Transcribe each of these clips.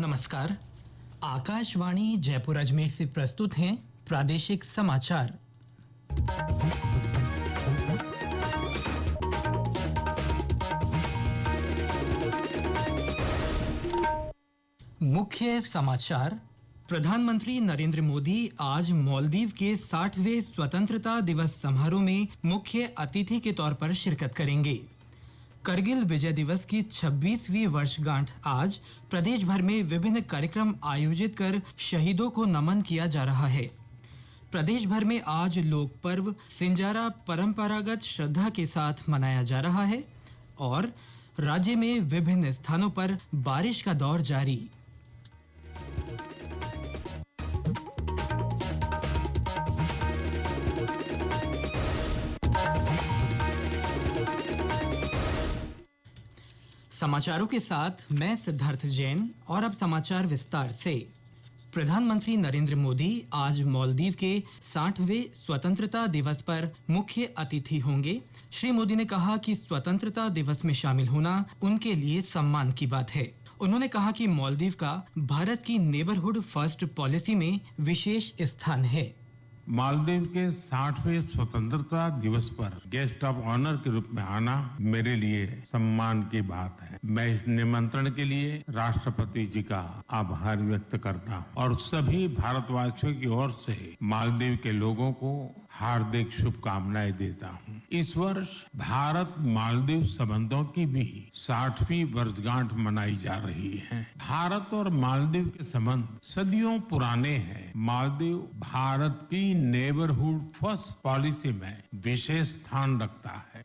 नमस्कार। आकाशवाणी जयपुर अजमेर से प्रस्तुत हैं प्रादेशिक समाचार। मुख्य समाचार। प्रधानमंत्री नरेंद्र मोदी आज मालदीव के 60वें स्वतंत्रता दिवस समारोह में मुख्य अतिथि के तौर पर शिरकत करेंगे। करगिल विजय दिवस की 26वीं वर्षगांठ आज प्रदेश भर में विभिन्न कार्यक्रम आयोजित कर शहीदों को नमन किया जा रहा है। प्रदेश भर में आज लोक पर्व सिंजारा परंपरागत श्रद्धा के साथ मनाया जा रहा है और राज्य में विभिन्न स्थानों पर बारिश का दौर जारी। समाचारों के साथ मैं सिद्धार्थ जैन और अब समाचार विस्तार से। प्रधानमंत्री नरेंद्र मोदी आज मालदीव के 60वें स्वतंत्रता दिवस पर मुख्य अतिथि होंगे। श्री मोदी ने कहा कि स्वतंत्रता दिवस में शामिल होना उनके लिए सम्मान की बात है। उन्होंने कहा कि मालदीव का भारत की नेबरहुड फर्स्ट पॉलिसी में विशेष स्थान है। मालदीव के 60वें स्वतंत्रता दिवस पर गेस्ट ऑफ ऑनर के रूप में आना मेरे लिए सम्मान की बात है। मैं इस निमंत्रण के लिए राष्ट्रपति जी का आभार व्यक्त करता हूं और सभी भारतवासियों की ओर से मालदीव के लोगों को हार्दिक शुभकामनाएं देता हूं। इस वर्ष भारत मालदीव संबंधों की भी 60वीं वर्षगांठ मनाई जा रही है। भारत और मालदीव के संबंध सदियों पुराने हैं। मालदीव भारत की नेबरहुड फर्स्ट पॉलिसी में विशेष स्थान रखता है।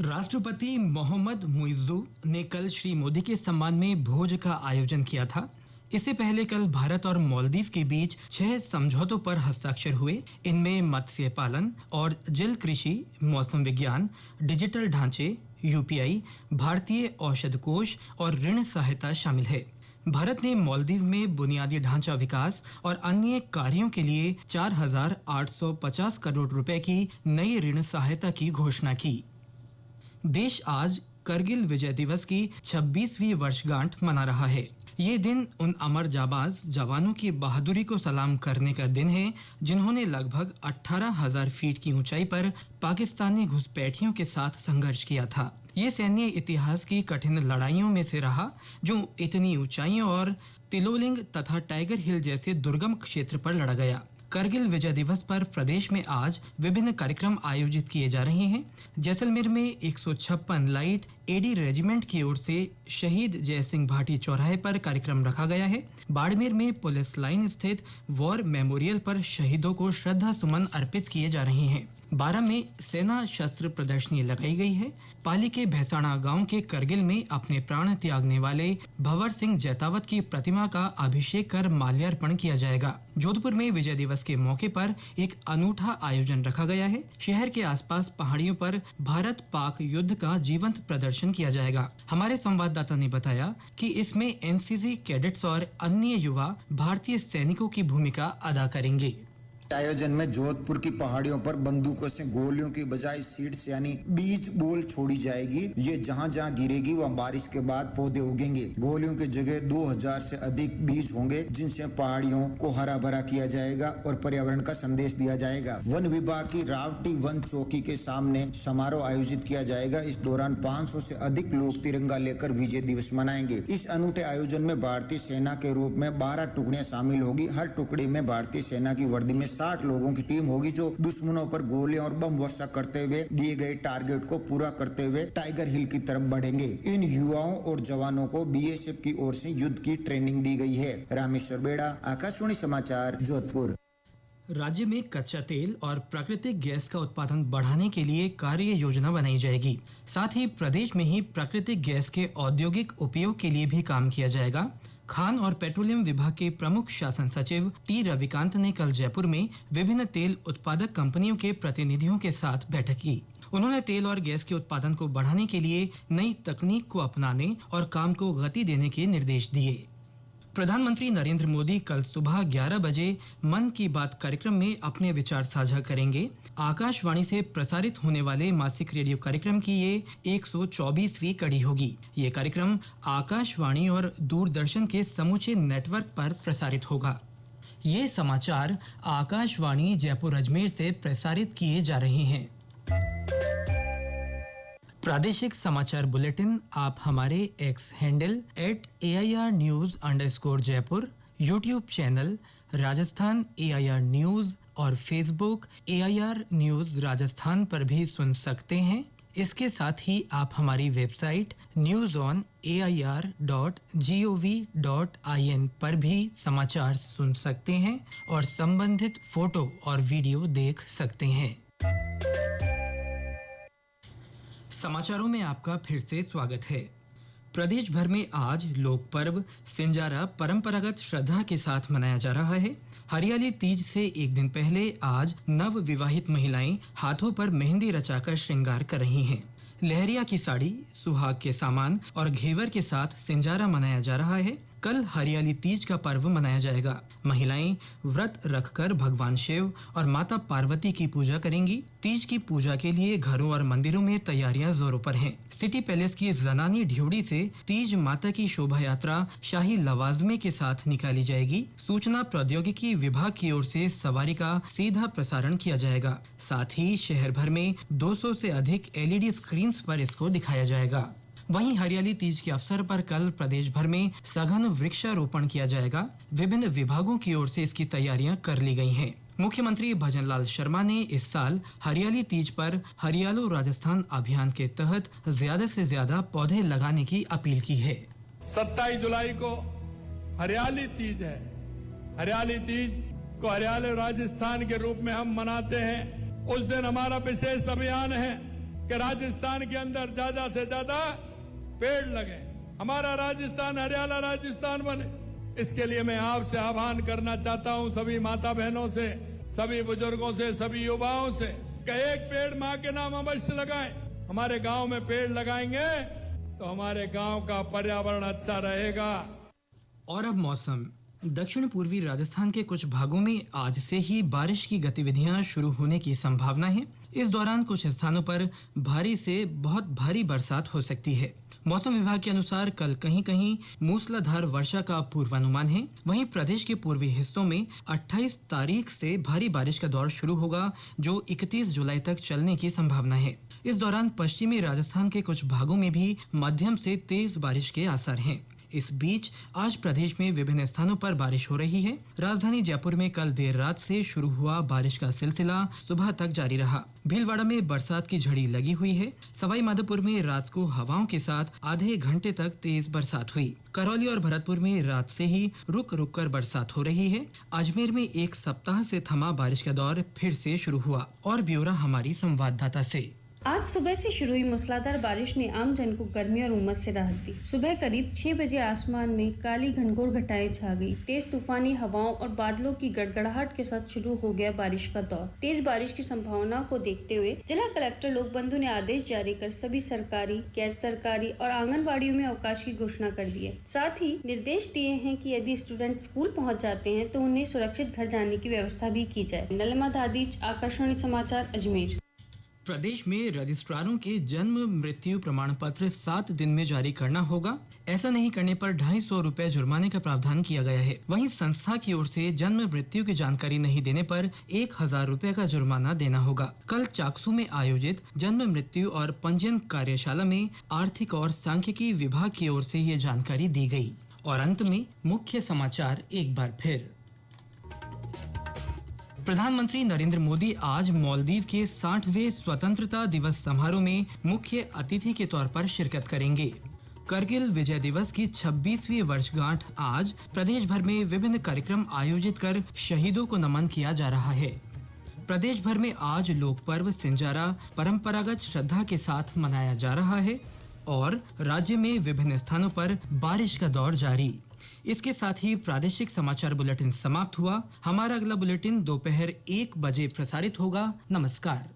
राष्ट्रपति मोहम्मद मुइज्जू ने कल श्री मोदी के सम्मान में भोज का आयोजन किया था। इससे पहले कल भारत और मालदीव के बीच 6 समझौतों पर हस्ताक्षर हुए। इनमें मत्स्य पालन और जल कृषि, मौसम विज्ञान, डिजिटल ढांचे, यूपीआई, भारतीय औषध कोष और ऋण सहायता शामिल है। भारत ने मालदीव में बुनियादी ढांचा विकास और अन्य कार्यों के लिए 4,850 करोड़ रुपए की नई ऋण सहायता की घोषणा की। देश आज करगिल विजय दिवस की 26वीं वर्षगांठ मना रहा है। ये दिन उन अमर जाबाज जवानों की बहादुरी को सलाम करने का दिन है जिन्होंने लगभग 18,000 फीट की ऊंचाई पर पाकिस्तानी घुसपैठियों के साथ संघर्ष किया था। ये सैन्य इतिहास की कठिन लड़ाइयों में से रहा जो इतनी ऊंचाइयों और तिलोलिंग तथा टाइगर हिल जैसे दुर्गम क्षेत्र पर लड़ा गया। करगिल विजय दिवस पर प्रदेश में आज विभिन्न कार्यक्रम आयोजित किए जा रहे हैं। जैसलमेर में 156 लाइट एडी रेजिमेंट की ओर से शहीद जय सिंह भाटी चौराहे पर कार्यक्रम रखा गया है। बाड़मेर में पुलिस लाइन स्थित वॉर मेमोरियल पर शहीदों को श्रद्धा सुमन अर्पित किए जा रहे हैं। 12 में सेना शस्त्र प्रदर्शनी लगाई गई है। पाली के भैसाणा गांव के करगिल में अपने प्राण त्यागने वाले भंवर सिंह जैतावत की प्रतिमा का अभिषेक कर माल्यार्पण किया जाएगा। जोधपुर में विजय दिवस के मौके पर एक अनूठा आयोजन रखा गया है। शहर के आसपास पहाड़ियों पर भारत पाक युद्ध का जीवंत प्रदर्शन किया जाएगा। हमारे संवाददाता ने बताया कि इसमें एनसीसी कैडेट्स और अन्य युवा भारतीय सैनिकों की भूमिका अदा करेंगे। आयोजन में जोधपुर की पहाड़ियों पर बंदूकों से गोलियों की बजाय सीड्स यानी बीज बॉल छोड़ी जाएगी। ये जहां जहां गिरेगी वहां बारिश के बाद पौधे उगेंगे। गोलियों की जगह 2000 से अधिक बीज होंगे जिनसे पहाड़ियों को हरा भरा किया जाएगा और पर्यावरण का संदेश दिया जाएगा। वन विभाग की रावटी वन चौकी के सामने समारोह आयोजित किया जाएगा। इस दौरान 500 से अधिक लोग तिरंगा लेकर विजय दिवस मनाएंगे। इस अनूठे आयोजन में भारतीय सेना के रूप में 12 टुकड़ियां शामिल होगी। हर टुकड़ी में भारतीय सेना की वर्दी में 60 लोगों की टीम होगी जो दुश्मनों पर गोलियां और बम वर्षा करते हुए दिए गए टारगेट को पूरा करते हुए टाइगर हिल की तरफ बढ़ेंगे। इन युवाओं और जवानों को बीएसएफ की ओर से युद्ध की ट्रेनिंग दी गई है। रामेश्वर बेड़ा, आकाशवाणी समाचार, जोधपुर। राज्य में कच्चा तेल और प्राकृतिक गैस का उत्पादन बढ़ाने के लिए कार्य योजना बनाई जाएगी। साथ ही प्रदेश में ही प्राकृतिक गैस के औद्योगिक उपयोग के लिए भी काम किया जाएगा। खान और पेट्रोलियम विभाग के प्रमुख शासन सचिव टी रविकांत ने कल जयपुर में विभिन्न तेल उत्पादक कंपनियों के प्रतिनिधियों के साथ बैठक की। उन्होंने तेल और गैस के उत्पादन को बढ़ाने के लिए नई तकनीक को अपनाने और काम को गति देने के निर्देश दिए। प्रधानमंत्री नरेंद्र मोदी कल सुबह 11 बजे मन की बात कार्यक्रम में अपने विचार साझा करेंगे। आकाशवाणी से प्रसारित होने वाले मासिक रेडियो कार्यक्रम की ये 124वीं कड़ी होगी। ये कार्यक्रम आकाशवाणी और दूरदर्शन के समूचे नेटवर्क पर प्रसारित होगा। ये समाचार आकाशवाणी जयपुर अजमेर से प्रसारित किए जा रहे हैं। प्रादेशिक समाचार बुलेटिन आप हमारे एक्स हैंडल @AIRnews_जयपुर, YouTube channel Rajasthan AIR news और फेसबुक AIR न्यूज राजस्थान पर भी सुन सकते हैं। इसके साथ ही आप हमारी वेबसाइट newsonair.gov.in पर भी समाचार सुन सकते हैं और संबंधित फोटो और वीडियो देख सकते हैं। समाचारों में आपका फिर से स्वागत है। प्रदेश भर में आज लोक पर्व सिंजारा परंपरागत श्रद्धा के साथ मनाया जा रहा है। हरियाली तीज से एक दिन पहले आज नव विवाहित महिलाएं हाथों पर मेहंदी रचाकर श्रृंगार कर रही हैं। लहरिया की साड़ी, सुहाग के सामान और घेवर के साथ सिंजारा मनाया जा रहा है। कल हरियाली तीज का पर्व मनाया जाएगा। महिलाएं व्रत रखकर भगवान शिव और माता पार्वती की पूजा करेंगी। तीज की पूजा के लिए घरों और मंदिरों में तैयारियां जोरों पर हैं। सिटी पैलेस की जनानी ढ्योड़ी से तीज माता की शोभा यात्रा शाही लवाजमे के साथ निकाली जाएगी। सूचना प्रौद्योगिकी विभाग की ओर से सवारी का सीधा प्रसारण किया जाएगा। साथ ही शहर भर में 200 से अधिक LED स्क्रीन्स पर इसको दिखाया जाएगा। वहीं हरियाली तीज के अवसर पर कल प्रदेश भर में सघन वृक्षारोपण किया जाएगा। विभिन्न विभागों की ओर से इसकी तैयारियां कर ली गई हैं। मुख्यमंत्री भजनलाल शर्मा ने इस साल हरियाली तीज पर हरियालो राजस्थान अभियान के तहत ज्यादा से ज्यादा पौधे लगाने की अपील की है। 27 जुलाई को हरियाली तीज है। हरियाली तीज को हरियाले राजस्थान के रूप में हम मनाते हैं। उस दिन हमारा विशेष अभियान है कि राजस्थान के अंदर ज्यादा से ज्यादा पेड़ लगे, हमारा राजस्थान हरियाला राजस्थान बने। इसके लिए मैं आपसे आह्वान करना चाहता हूं, सभी माता बहनों से, सभी बुजुर्गों से, सभी युवाओं से कि एक पेड़ मां के नाम अवश्य लगाएं। हमारे गांव में पेड़ लगाएंगे तो हमारे गांव का पर्यावरण अच्छा रहेगा। और अब मौसम। दक्षिण पूर्वी राजस्थान के कुछ भागों में आज से ही बारिश की गतिविधियां शुरू होने की संभावना है। इस दौरान कुछ स्थानों पर भारी से बहुत भारी बरसात हो सकती है। मौसम विभाग के अनुसार कल कहीं कहीं मूसलाधार वर्षा का पूर्वानुमान है। वहीं प्रदेश के पूर्वी हिस्सों में 28 तारीख से भारी बारिश का दौर शुरू होगा, जो 31 जुलाई तक चलने की संभावना है। इस दौरान पश्चिमी राजस्थान के कुछ भागों में भी मध्यम से तेज बारिश के आसार हैं। इस बीच आज प्रदेश में विभिन्न स्थानों पर बारिश हो रही है। राजधानी जयपुर में कल देर रात से शुरू हुआ बारिश का सिलसिला सुबह तक जारी रहा। भीलवाड़ा में बरसात की झड़ी लगी हुई है। सवाई माधोपुर में रात को हवाओं के साथ आधे घंटे तक तेज बरसात हुई। करौली और भरतपुर में रात से ही रुक रुक कर बरसात हो रही है। अजमेर में एक सप्ताह से थमा बारिश का दौर फिर से शुरू हुआ। और ब्यौरा हमारी संवाददाता से। आज सुबह से शुरू हुई मूसलाधार बारिश ने आम जन को गर्मी और उमस से राहत दी। सुबह करीब 6 बजे आसमान में काली घनघोर घटाएं छा गई। तेज तूफानी हवाओं और बादलों की गड़गड़ाहट के साथ शुरू हो गया बारिश का दौर। तेज बारिश की संभावना को देखते हुए जिला कलेक्टर लोकबंधु ने आदेश जारी कर सभी सरकारी, गैर सरकारी और आंगनबाड़ियों में अवकाश की घोषणा कर दी है। साथ ही निर्देश दिए हैं कि यदि स्टूडेंट स्कूल पहुँच जाते हैं तो उन्हें सुरक्षित घर जाने की व्यवस्था भी की जाए। नलिमा दादीज, आकाशवाणी समाचार, अजमेर। प्रदेश में रजिस्ट्रारों के जन्म मृत्यु प्रमाण पत्र 7 दिन में जारी करना होगा। ऐसा नहीं करने पर 250 रुपए जुर्माने का प्रावधान किया गया है। वहीं संस्था की ओर से जन्म मृत्यु की जानकारी नहीं देने पर 1000 रुपए का जुर्माना देना होगा। कल चाकसू में आयोजित जन्म मृत्यु और पंजीयन कार्यशाला में आर्थिक और सांख्यिकी विभाग की ओर से ये जानकारी दी गई। और अंत में मुख्य समाचार एक बार फिर। प्रधानमंत्री नरेंद्र मोदी आज मालदीव के 60वें स्वतंत्रता दिवस समारोह में मुख्य अतिथि के तौर पर शिरकत करेंगे। करगिल विजय दिवस की 26वीं वर्षगांठ आज प्रदेश भर में विभिन्न कार्यक्रम आयोजित कर शहीदों को नमन किया जा रहा है। प्रदेश भर में आज लोक पर्व सिंजारा परंपरागत श्रद्धा के साथ मनाया जा रहा है और राज्य में विभिन्न स्थानों पर बारिश का दौर जारी। इसके साथ ही प्रादेशिक समाचार बुलेटिन समाप्त हुआ। हमारा अगला बुलेटिन दोपहर 1 बजे प्रसारित होगा। नमस्कार।